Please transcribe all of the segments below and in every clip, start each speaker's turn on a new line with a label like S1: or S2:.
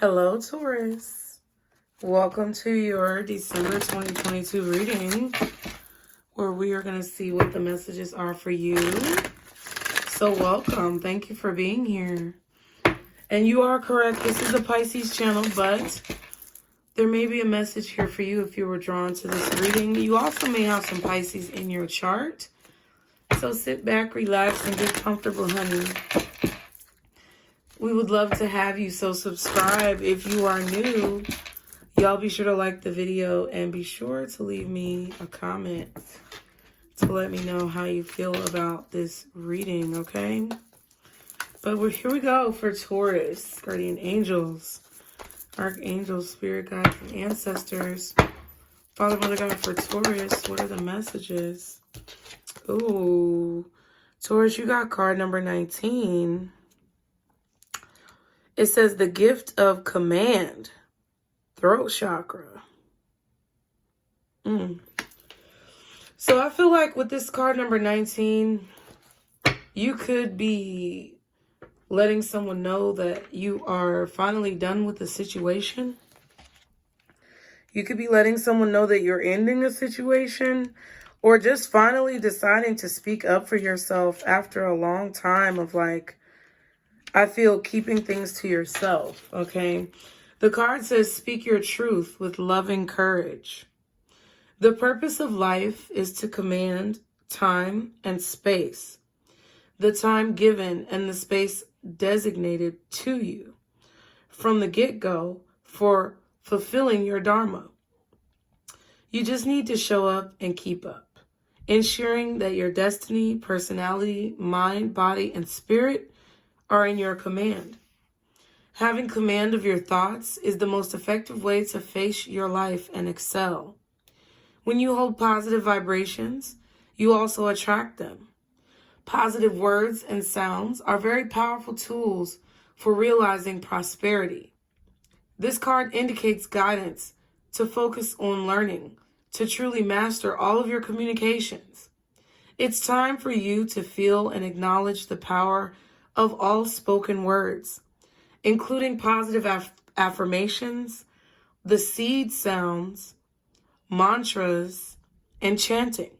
S1: Hello, Taurus. Welcome to your December 2022 reading, where we are going to see what the messages are for you. So welcome. Thank you for being here. And you are correct. This is a Pisces channel, but there may be a message here for you if you were drawn to this reading. You also may have some Pisces in your chart. So sit back, relax, and get comfortable, honey. We would love to have you, so subscribe if you are new. Y'all be sure to like the video and be sure to leave me a comment to let me know how you feel about this reading, okay? But here we go for Taurus, guardian angels, archangels, spirit guides, and ancestors. Father, Mother God, for Taurus, what are the messages? Ooh, Taurus, you got card number 19. It says the gift of command, throat chakra. So I feel like with this card number 19, you could be letting someone know that you are finally done with the situation. You could be letting someone know that you're ending a situation, or just finally deciding to speak up for yourself after a long time of I feel keeping things to yourself, okay? The card says, speak your truth with loving courage. The purpose of life is to command time and space. The time given and the space designated to you from the get-go for fulfilling your dharma. You just need to show up and keep up, ensuring that your destiny, personality, mind, body, and spirit are in your command. Having command of your thoughts is the most effective way to face your life and excel. When you hold positive vibrations, you also attract them. Positive words and sounds are very powerful tools for realizing prosperity. This card indicates guidance to focus on learning, to truly master all of your communications. It's time for you to feel and acknowledge the power of all spoken words, including positive affirmations, the seed sounds, mantras, and chanting.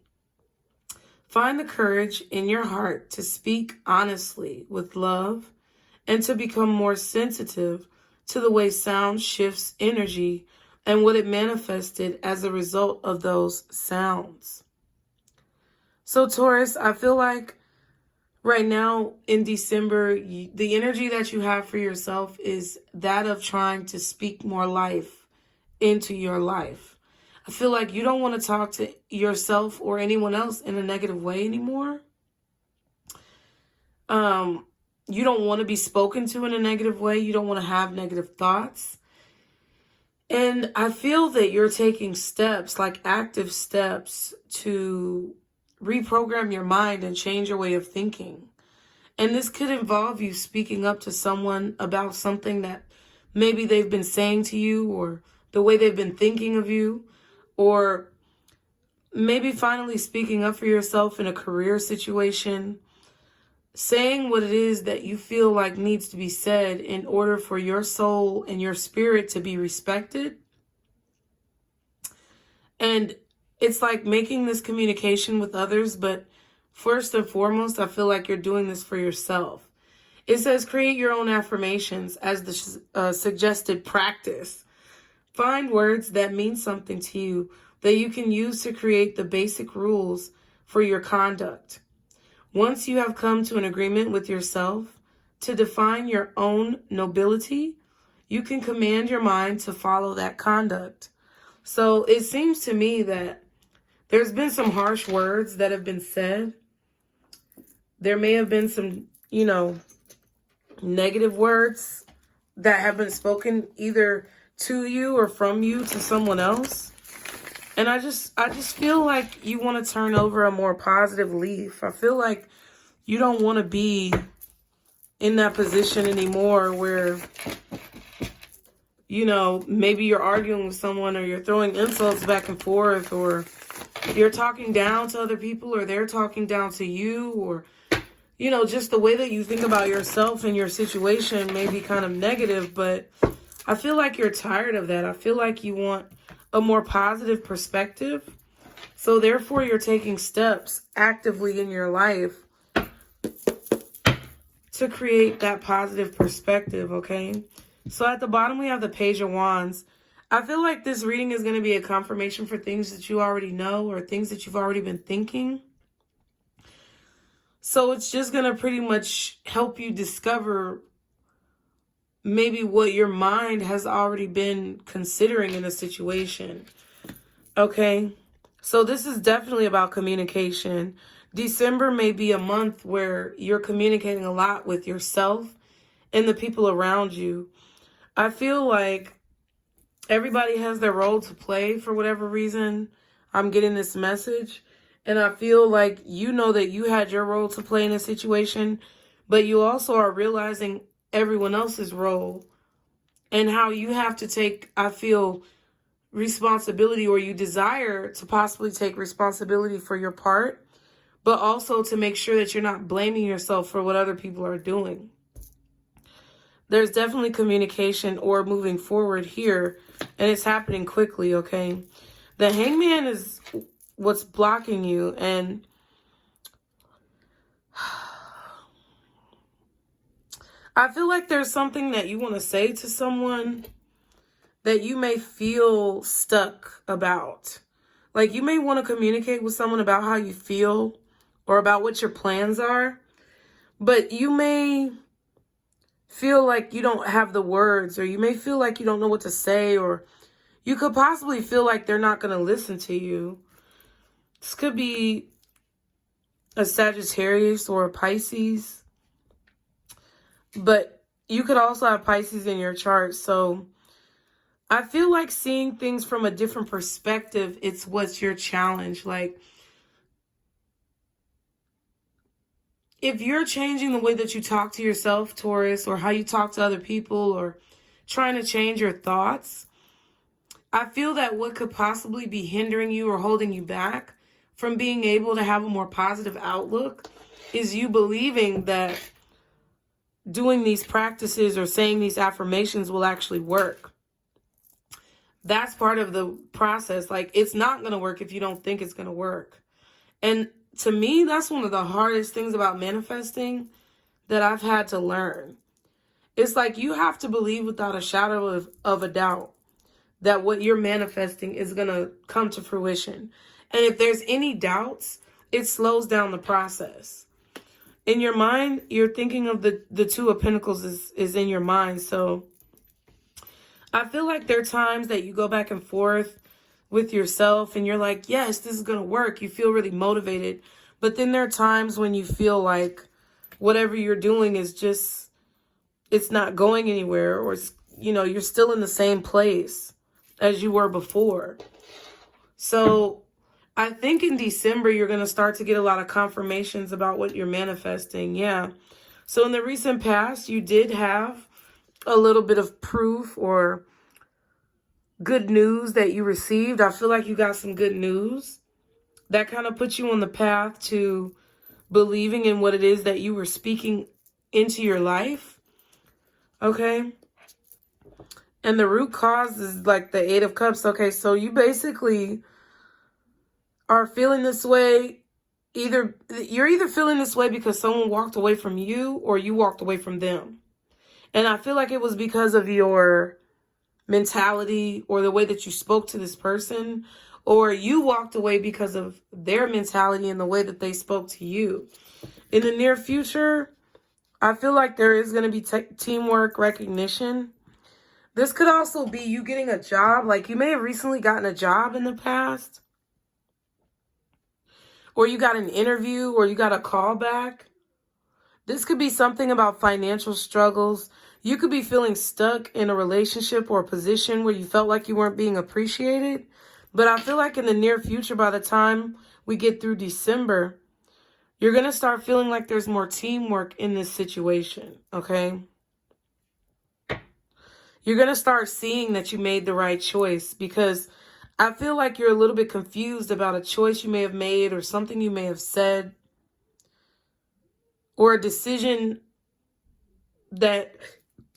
S1: Find the courage in your heart to speak honestly with love and to become more sensitive to the way sound shifts energy and what it manifested as a result of those sounds. So Taurus, I feel like right now in December, the energy that you have for yourself is that of trying to speak more life into your life. I feel like you don't want to talk to yourself or anyone else in a negative way anymore. You don't want to be spoken to in a negative way. You don't want to have negative thoughts. And I feel that you're taking steps, like active steps, to reprogram your mind and change your way of thinking. And this could involve you speaking up to someone about something that maybe they've been saying to you, or the way they've been thinking of you, or maybe finally speaking up for yourself in a career situation, saying what it is that you feel like needs to be said in order for your soul and your spirit to be respected. And it's like making this communication with others, but first and foremost, I feel like you're doing this for yourself. It says create your own affirmations as the suggested practice. Find words that mean something to you that you can use to create the basic rules for your conduct. Once you have come to an agreement with yourself to define your own nobility, you can command your mind to follow that conduct. So it seems to me that there's been some harsh words that have been said. There may have been some, negative words that have been spoken either to you or from you to someone else. And I just feel like you want to turn over a more positive leaf. I feel like you don't want to be in that position anymore where, maybe you're arguing with someone, or you're throwing insults back and forth, or you're talking down to other people, or they're talking down to you, or, just the way that you think about yourself and your situation may be kind of negative. But I feel like you're tired of that. I feel like you want a more positive perspective. So therefore, you're taking steps actively in your life to create that positive perspective, okay? So at the bottom, we have the Page of Wands. I feel like this reading is going to be a confirmation for things that you already know or things that you've already been thinking. So it's just going to pretty much help you discover maybe what your mind has already been considering in a situation. Okay? So this is definitely about communication. December may be a month where you're communicating a lot with yourself and the people around you. I feel like everybody has their role to play for whatever reason. I'm getting this message. And I feel like you know that you had your role to play in a situation, but you also are realizing everyone else's role and how you have to take, I feel, responsibility, or you desire to possibly take responsibility for your part, but also to make sure that you're not blaming yourself for what other people are doing. There's definitely communication or moving forward here, and it's happening quickly, okay? The Hangman is what's blocking you, and I feel like there's something that you want to say to someone that you may feel stuck about. Like you may want to communicate with someone about how you feel or about what your plans are, but you may feel like you don't have the words, or you may feel like you don't know what to say, or you could possibly feel like they're not going to listen to you. This could be a Sagittarius or a Pisces, but you could also have Pisces in your chart. So I feel like seeing things from a different perspective, it's what's your challenge. Like, if you're changing the way that you talk to yourself, Taurus, or how you talk to other people, or trying to change your thoughts, I feel that what could possibly be hindering you or holding you back from being able to have a more positive outlook is you believing that doing these practices or saying these affirmations will actually work. That's part of the process. Like, it's not going to work if you don't think it's going to work. And to me, that's one of the hardest things about manifesting that I've had to learn. It's like you have to believe without a shadow of a doubt that what you're manifesting is going to come to fruition. And if there's any doubts, it slows down the process. In your mind, you're thinking of the Two of Pentacles is in your mind. So I feel like there are times that you go back and forth with yourself and you're like, yes, this is going to work. You feel really motivated. But then there are times when you feel like whatever you're doing is just, it's not going anywhere, or it's, you know, you're still in the same place as you were before. So I think in December, you're going to start to get a lot of confirmations about what you're manifesting. Yeah. So in the recent past, you did have a little bit of proof or good news that you received. I feel like you got some good news that kind of puts you on the path to believing in what it is that you were speaking into your life. Okay. And the root cause is like the Eight of Cups. Okay. So you basically are feeling this way. You're either feeling this way because someone walked away from you or you walked away from them. And I feel like it was because of your mentality or the way that you spoke to this person, or you walked away because of their mentality and the way that they spoke to you. In the near future, I feel like there is going to be teamwork, recognition. This could also be you getting a job. Like you may have recently gotten a job in the past, or you got an interview, or you got a call back. This could be something about financial struggles. You could be feeling stuck in a relationship or a position where you felt like you weren't being appreciated. But I feel like in the near future, by the time we get through December, you're going to start feeling like there's more teamwork in this situation, okay? You're going to start seeing that you made the right choice, because I feel like you're a little bit confused about a choice you may have made or something you may have said, or a decision that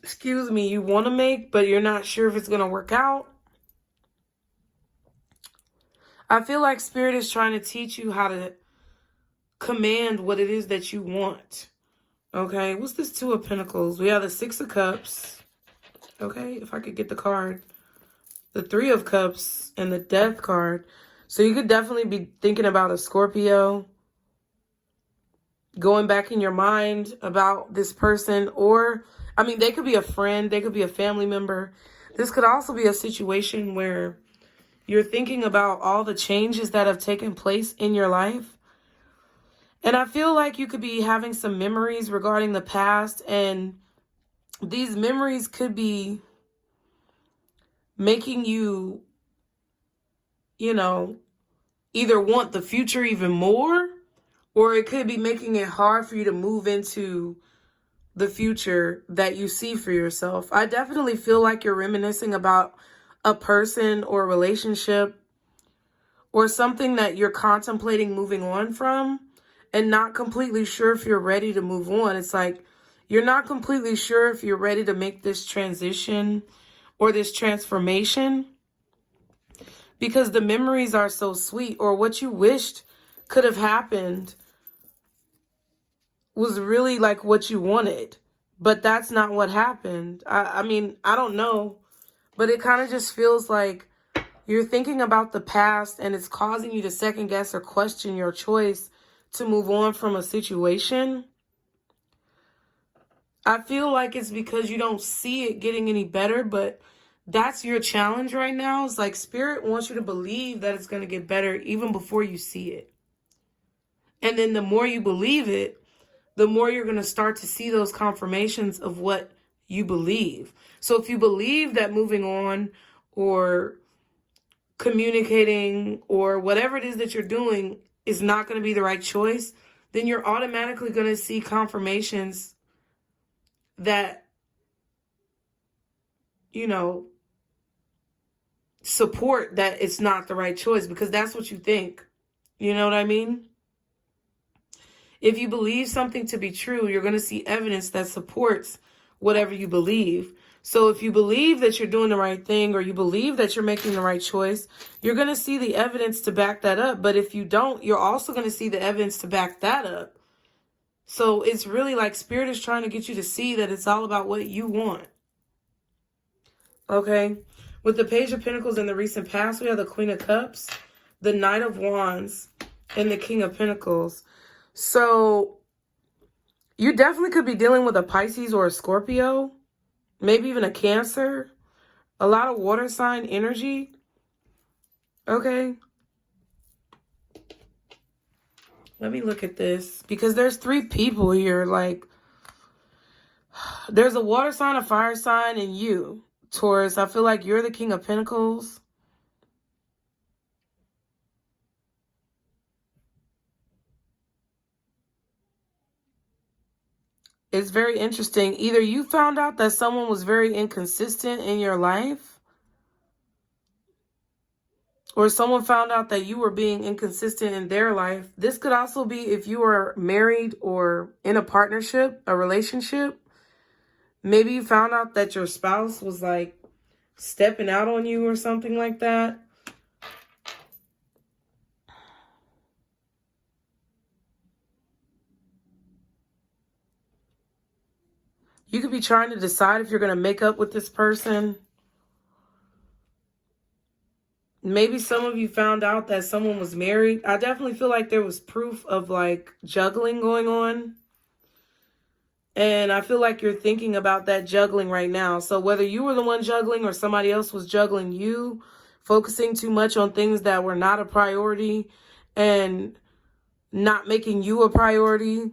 S1: excuse me, you want to make, but you're not sure if it's going to work out. I feel like Spirit is trying to teach you how to command what it is that you want. Okay, what's this Two of Pentacles? We have the Six of Cups. Okay, if I could get the card. The Three of Cups and the Death card. So you could definitely be thinking about a Scorpio. Going back in your mind about this person. Or, I mean, they could be a friend. They could be a family member. This could also be a situation where you're thinking about all the changes that have taken place in your life. And I feel like you could be having some memories regarding the past. And these memories could be making you, you know, either want the future even more, or it could be making it hard for you to move into the future that you see for yourself. I definitely feel like you're reminiscing about a person or a relationship or something that you're contemplating moving on from and not completely sure if you're ready to move on. It's like you're not completely sure if you're ready to make this transition or this transformation because the memories are so sweet, or what you wished could have happened was really like what you wanted, but that's not what happened. I mean, I don't know, but it kind of just feels like you're thinking about the past and it's causing you to second guess or question your choice to move on from a situation. I feel like it's because you don't see it getting any better, but that's your challenge right now. It's like Spirit wants you to believe that it's going to get better even before you see it. And then the more you believe it, the more you're going to start to see those confirmations of what you believe. So if you believe that moving on or communicating or whatever it is that you're doing is not going to be the right choice, then you're automatically going to see confirmations that, you know, support that it's not the right choice because that's what you think. You know what I mean? If you believe something to be true, you're going to see evidence that supports whatever you believe. So if you believe that you're doing the right thing or you believe that you're making the right choice, you're going to see the evidence to back that up. But if you don't, you're also going to see the evidence to back that up. So it's really like Spirit is trying to get you to see that it's all about what you want. Okay? With the Page of Pentacles in the recent past, we have the Queen of Cups, the Knight of Wands, and the King of Pentacles. So you definitely could be dealing with a Pisces or a Scorpio, maybe even a Cancer, a lot of water sign energy. Okay. Let me look at this because there's three people here. Like there's a water sign, a fire sign, and you, Taurus. I feel like you're the King of Pentacles. It's very interesting. Either you found out that someone was very inconsistent in your life, or someone found out that you were being inconsistent in their life. This could also be if you are married or in a partnership, a relationship. Maybe you found out that your spouse was like stepping out on you or something like that. You could be trying to decide if you're going to make up with this person. Maybe some of you found out that someone was married. I definitely feel like there was proof of like juggling going on. And I feel like you're thinking about that juggling right now. So whether you were the one juggling or somebody else was juggling you, focusing too much on things that were not a priority and not making you a priority,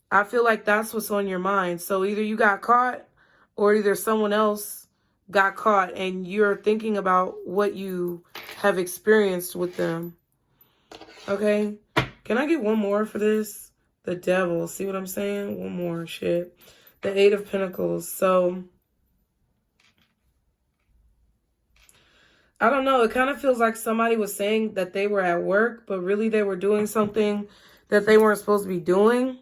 S1: I feel like that's what's on your mind. So either you got caught or either someone else got caught and you're thinking about what you have experienced with them. Okay. Can I get one more for this? The Devil. See what I'm saying? One more shit. The Eight of Pentacles. So I don't know. It kind of feels like somebody was saying that they were at work, but really they were doing something that they weren't supposed to be doing.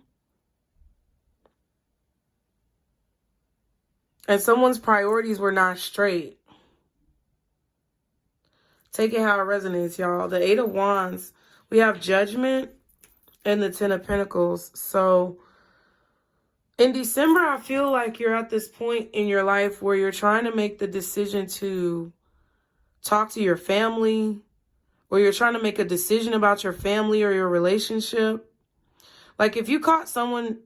S1: And someone's priorities were not straight. Take it how it resonates, y'all. The Eight of Wands, we have Judgment and the Ten of Pentacles. So in December, I feel like you're at this point in your life where you're trying to make the decision to talk to your family, or you're trying to make a decision about your family or your relationship. Like if you caught someone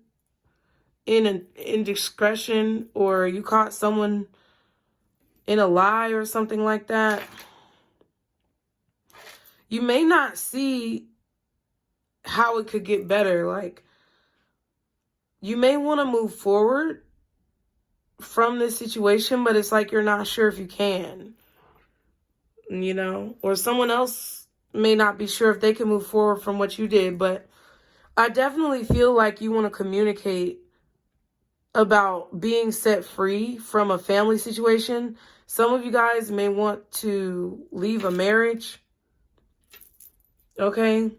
S1: in an indiscretion, or you caught someone in a lie or something like that, you may not see how it could get better. Like, you may want to move forward from this situation, but it's like you're not sure if you can, you know? Or someone else may not be sure if they can move forward from what you did, but I definitely feel like you want to communicate about being set free from a family situation. Some of you guys may want to leave a marriage. Okay.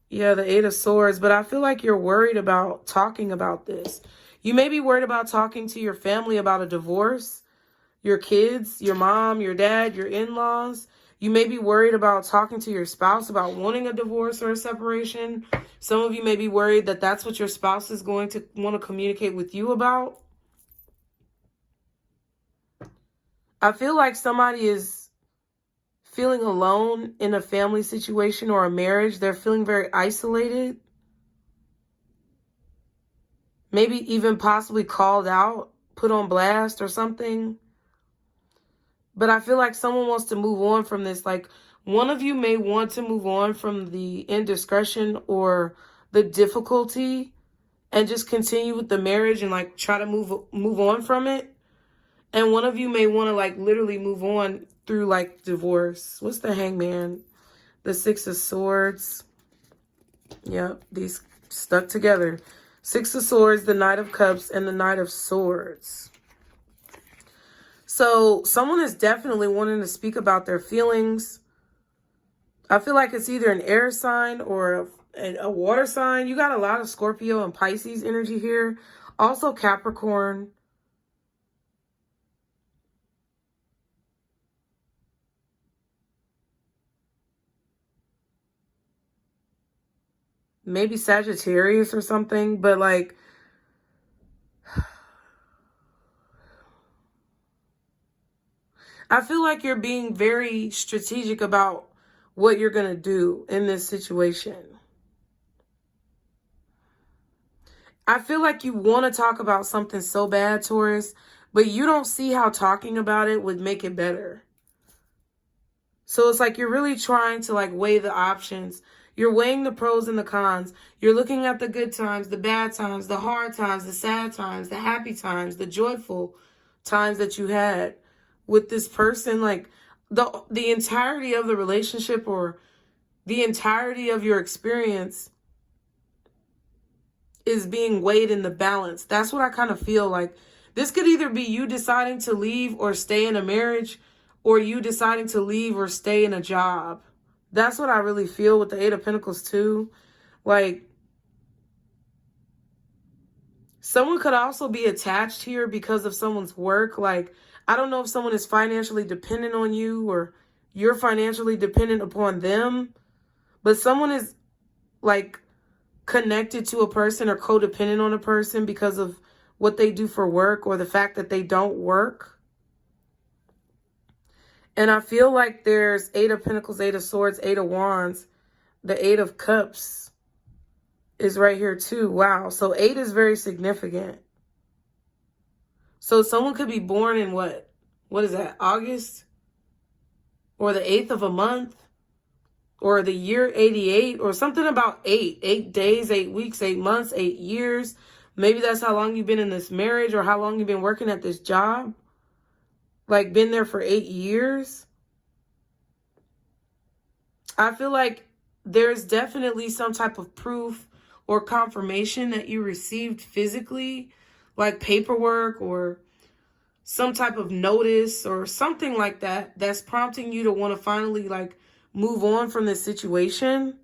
S1: Yeah, the Eight of Swords. But I feel like you're worried about talking about this. You may be worried about talking to your family about a divorce, your kids, your mom, your dad, your in-laws. You may be worried about talking to your spouse about wanting a divorce or a separation. Some of you may be worried that that's what your spouse is going to want to communicate with you about. I feel like somebody is feeling alone in a family situation or a marriage. They're feeling very isolated. Maybe even possibly called out, put on blast or something. But I feel like someone wants to move on from this. Like, one of you may want to move on from the indiscretion or the difficulty and just continue with the marriage and like try to move on from it. And one of you may want to like literally move on through like divorce. What's the Hangman? The Six of Swords. Yep, these stuck together. Six of Swords, the Knight of Cups, and the Knight of Swords. So someone is definitely wanting to speak about their feelings. I feel like it's either an air sign or a water sign. You got a lot of Scorpio and Pisces energy here. Also Capricorn. Maybe Sagittarius or something. But like, I feel like you're being very strategic about what you're going to do in this situation. I feel like you want to talk about something so bad, Taurus, but you don't see how talking about it would make it better. So it's like you're really trying to like weigh the options. You're weighing the pros and the cons. You're looking at the good times, the bad times, the hard times, the sad times, the happy times, the joyful times that you had with this person. Like the entirety of the relationship or the entirety of your experience is being weighed in the balance. That's what I kind of feel like. This could either be you deciding to leave or stay in a marriage, or you deciding to leave or stay in a job. That's what I really feel with the Eight of Pentacles too. Like, someone could also be attached here because of someone's work. Like, I don't know if someone is financially dependent on you or you're financially dependent upon them, but someone is like connected to a person or codependent on a person because of what they do for work or the fact that they don't work. And I feel like there's Eight of Pentacles, Eight of Swords, Eight of Wands. The Eight of Cups is right here too. Wow. So 8 is very significant. So someone could be born in what is that, August? Or the 8th of a month? Or the year 88? Or something about 8. 8 days, 8 weeks, 8 months, 8 years. Maybe that's how long you've been in this marriage or how long you've been working at this job. Like, been there for 8 years. I feel like there's definitely some type of proof or confirmation that you received physically, like paperwork or some type of notice or something like that, that's prompting you to want to finally like move on from this situation.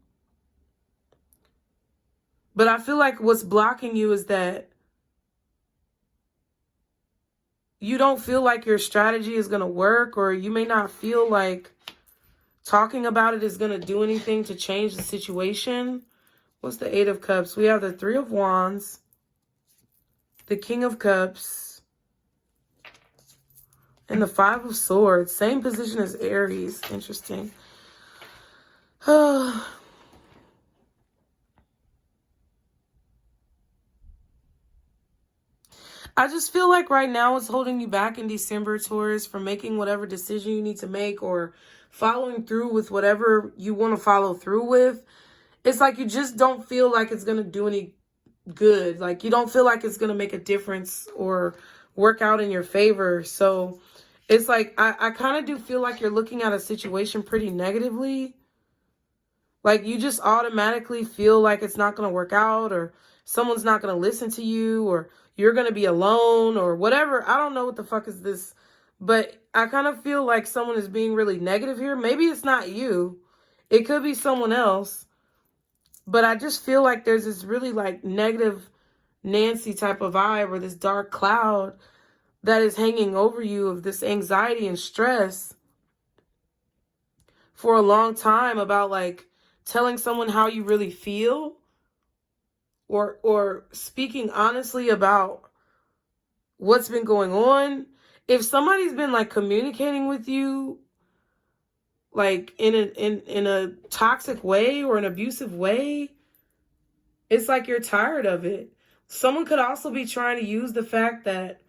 S1: But I feel like what's blocking you is that you don't feel like your strategy is going to work, or you may not feel like talking about it is going to do anything to change the situation. What's the Eight of Cups? We have the Three of Wands, the King of Cups, and the Five of Swords. Same position as Aries. Interesting. I just feel like right now it's holding you back in December, Taurus, from making whatever decision you need to make, or following through with whatever you want to follow through with. It's like you just don't feel like it's going to do any good. Like you don't feel like it's going to make a difference or work out in your favor. So it's like I kind of do feel like you're looking at a situation pretty negatively. Like you just automatically feel like it's not going to work out, or someone's not going to listen to you, or you're going to be alone, or whatever. I don't know what the fuck is this, but I kind of feel like someone is being really negative here. Maybe it's not you. It could be someone else. But I just feel like there's this really like negative Nancy type of vibe, or this dark cloud that is hanging over you of this anxiety and stress for a long time about like telling someone how you really feel, or speaking honestly about what's been going on. If somebody's been like communicating with you like in a toxic way or an abusive way, it's like you're tired of it. Someone could also be trying to use the fact that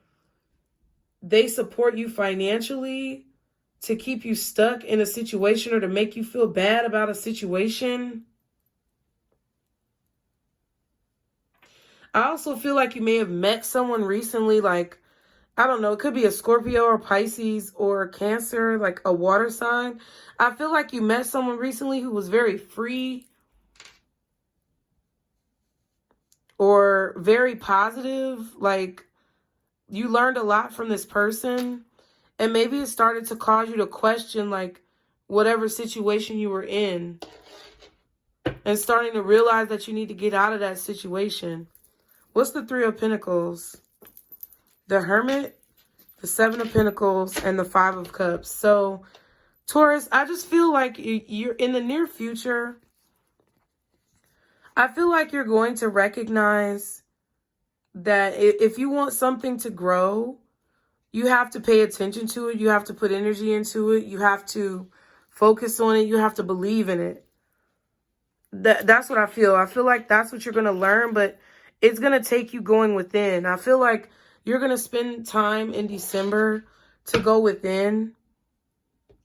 S1: they support you financially to keep you stuck in a situation, or to make you feel bad about a situation. I also feel like you may have met someone recently, like, I don't know, it could be a Scorpio or Pisces or Cancer, like a water sign. I feel like you met someone recently who was very free or very positive. Like you learned a lot from this person, and maybe it started to cause you to question like whatever situation you were in, and starting to realize that you need to get out of that situation. What's the Three of Pentacles? The Hermit, the Seven of Pentacles, and the Five of Cups. So, Taurus, I just feel like you're in the near future. I feel like you're going to recognize that if you want something to grow, you have to pay attention to it. You have to put energy into it. You have to focus on it. You have to believe in it. That's what I feel. I feel like that's what you're going to learn, but it's going to take you going within. I feel like you're going to spend time in December to go within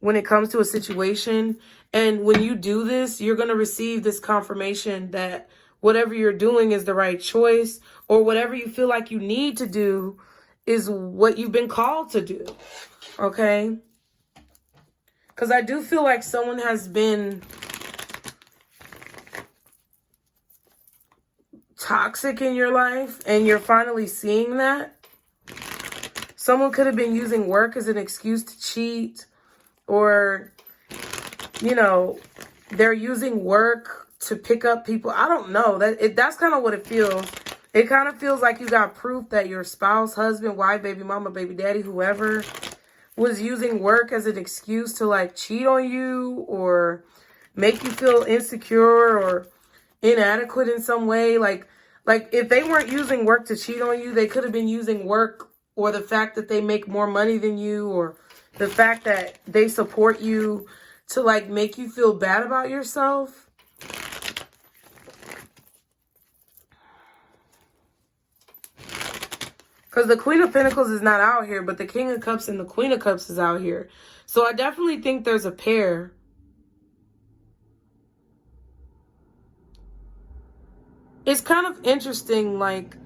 S1: when it comes to a situation. And when you do this, you're going to receive this confirmation that whatever you're doing is the right choice, or whatever you feel like you need to do is what you've been called to do. Okay? Because I do feel like someone has been toxic in your life, and you're finally seeing that. Someone could have been using work as an excuse to cheat, or, you know, they're using work to pick up people. I don't know. That's kind of what it feels. It kind of feels like you got proof that your spouse, husband, wife, baby mama, baby daddy, whoever, was using work as an excuse to like cheat on you, or make you feel insecure or inadequate in some way. Like if they weren't using work to cheat on you, they could have been using work, or the fact that they make more money than you, or the fact that they support you, to like make you feel bad about yourself. Because the Queen of Pentacles is not out here, but the King of Cups and the Queen of Cups is out here. So I definitely think there's a pair. It's kind of interesting, like,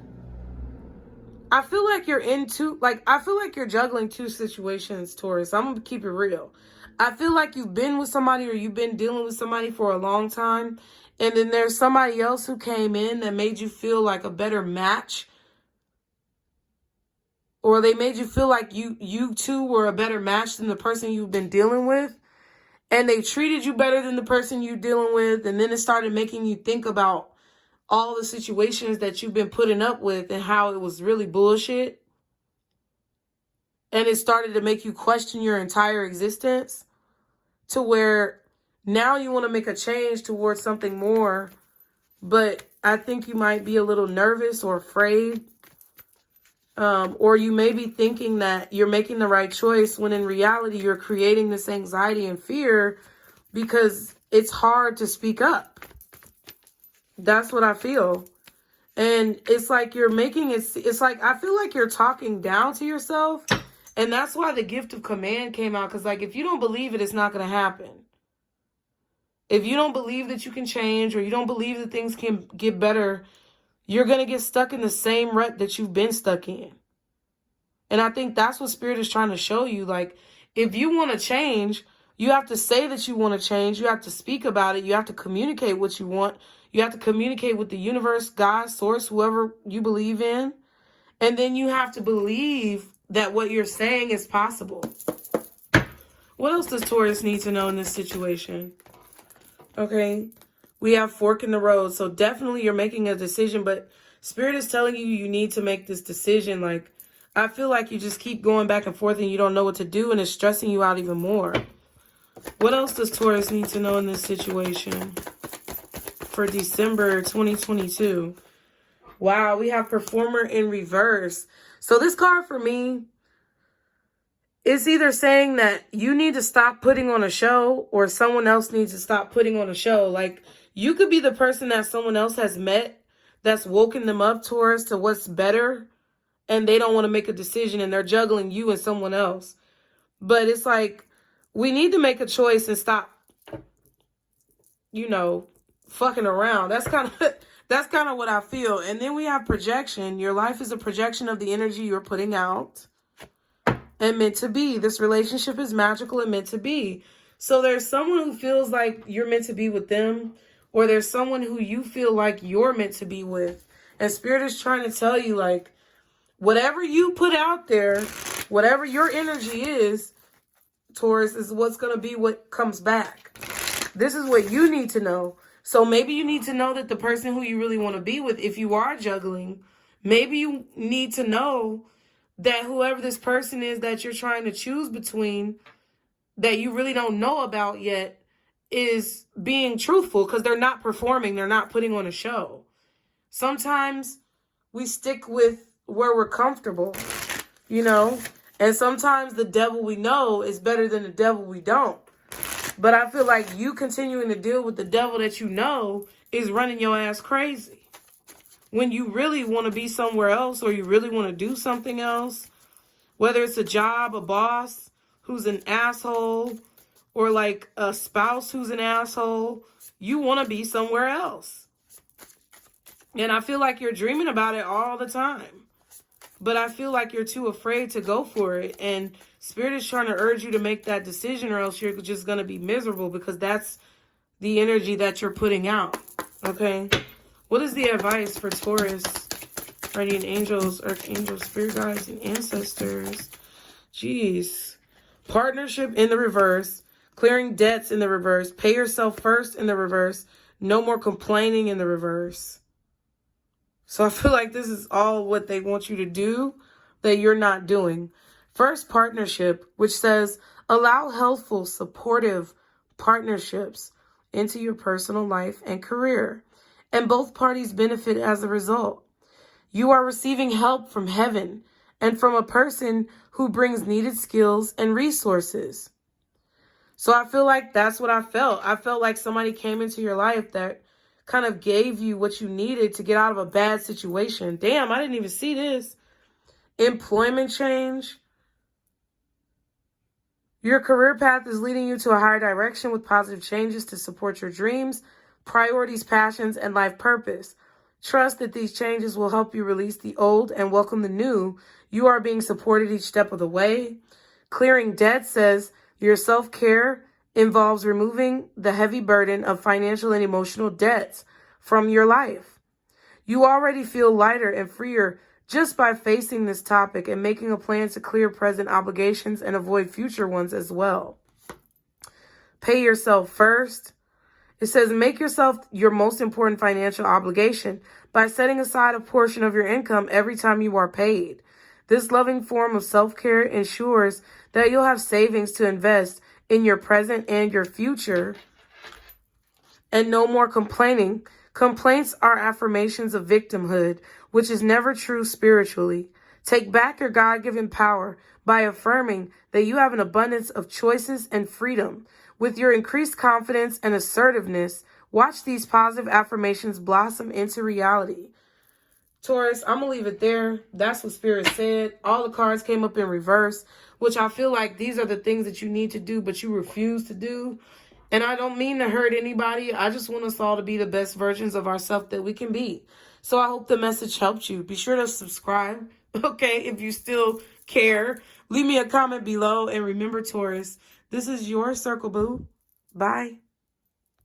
S1: I feel like you're I feel like you're juggling two situations, Taurus. I'm going to keep it real. I feel like you've been with somebody, or you've been dealing with somebody for a long time, and then there's somebody else who came in that made you feel like a better match, or they made you feel like you two were a better match than the person you've been dealing with, and they treated you better than the person you're dealing with, and then it started making you think about all the situations that you've been putting up with and how it was really bullshit. and it started to make you question your entire existence, to where now you want to make a change towards something more, but I think you might be a little nervous or afraid. Or you may be thinking that you're making the right choice when in reality you're creating this anxiety and fear because it's hard to speak up. That's what I feel. And it's like you're making it, it's like I feel like you're talking down to yourself. And that's why the gift of command came out. Because like if you don't believe it, it's not going to happen. If you don't believe that you can change, or you don't believe that things can get better, you're going to get stuck in the same rut that you've been stuck in. And I think that's what Spirit is trying to show you. Like, if you want to change, you have to say that you want to change. You have to speak about it. You have to communicate what you want. You have to communicate with the universe, God, source, whoever you believe in. And then you have to believe that what you're saying is possible. What else does Taurus need to know in this situation? Okay. We have fork in the road. So definitely you're making a decision, but Spirit is telling you you need to make this decision. Like, I feel like you just keep going back and forth and you don't know what to do, and it's stressing you out even more. What else does Taurus need to know in this situation for December 2022? Wow, we have Performer in reverse. So this card for me is either saying that you need to stop putting on a show, or someone else needs to stop putting on a show. Like, you could be the person that someone else has met that's woken them up, Taurus, to what's better, and they don't want to make a decision, and they're juggling you and someone else. But it's like, we need to make a choice and stop, you know, fucking around. That's kind of what I feel. And then we have projection. Your life is a projection of the energy you're putting out and meant to be. This relationship is magical and meant to be. So there's someone who feels like you're meant to be with them, or there's someone who you feel like you're meant to be with. And Spirit is trying to tell you, like, whatever you put out there, whatever your energy is, Taurus, is what's going to be what comes back. This is what you need to know. So maybe you need to know that the person who you really want to be with, if you are juggling, maybe you need to know that whoever this person is that you're trying to choose between, that you really don't know about yet, is being truthful, because they're not performing. They're not putting on a show. Sometimes we stick with where we're comfortable, you know, and sometimes the devil we know is better than the devil we don't. But I feel like you continuing to deal with the devil that you know is running your ass crazy. When you really want to be somewhere else, or you really want to do something else, whether it's a job, a boss who's an asshole, or like a spouse who's an asshole, you want to be somewhere else. And I feel like you're dreaming about it all the time. But I feel like you're too afraid to go for it. And Spirit is trying to urge you to make that decision, or else you're just going to be miserable, because that's the energy that you're putting out. Okay? What is the advice for Taurus? Guardian angels, archangels, spirit guides, and ancestors. Jeez. Partnership in the reverse. Clearing debts in the reverse. Pay yourself first in the reverse. No more complaining in the reverse. So I feel like this is all what they want you to do that you're not doing. First, partnership, which says allow healthful, supportive partnerships into your personal life and career, and both parties benefit as a result. You are receiving help from heaven and from a person who brings needed skills and resources. So I feel like that's what I felt. I felt like somebody came into your life that kind of gave you what you needed to get out of a bad situation. Damn, I didn't even see this. Employment change. Your career path is leading you to a higher direction with positive changes to support your dreams, priorities, passions, and life purpose. Trust that these changes will help you release the old and welcome the new. You are being supported each step of the way. Clearing debt says your self-care involves removing the heavy burden of financial and emotional debts from your life. You already feel lighter and freer just by facing this topic and making a plan to clear present obligations and avoid future ones as well. Pay yourself first. It says make yourself your most important financial obligation by setting aside a portion of your income every time you are paid. This loving form of self-care ensures that you'll have savings to invest in your present and your future. And no more complaining. Complaints are affirmations of victimhood, which is never true spiritually. Take back your God-given power by affirming that you have an abundance of choices and freedom. With your increased confidence and assertiveness, watch these positive affirmations blossom into reality. Taurus, I'm going to leave it there. That's what Spirit said. All the cards came up in reverse, which I feel like these are the things that you need to do, but you refuse to do. And I don't mean to hurt anybody. I just want us all to be the best versions of ourselves that we can be. So I hope the message helped you. Be sure to subscribe, okay, if you still care. Leave me a comment below. And remember, Taurus, this is your circle, boo. Bye.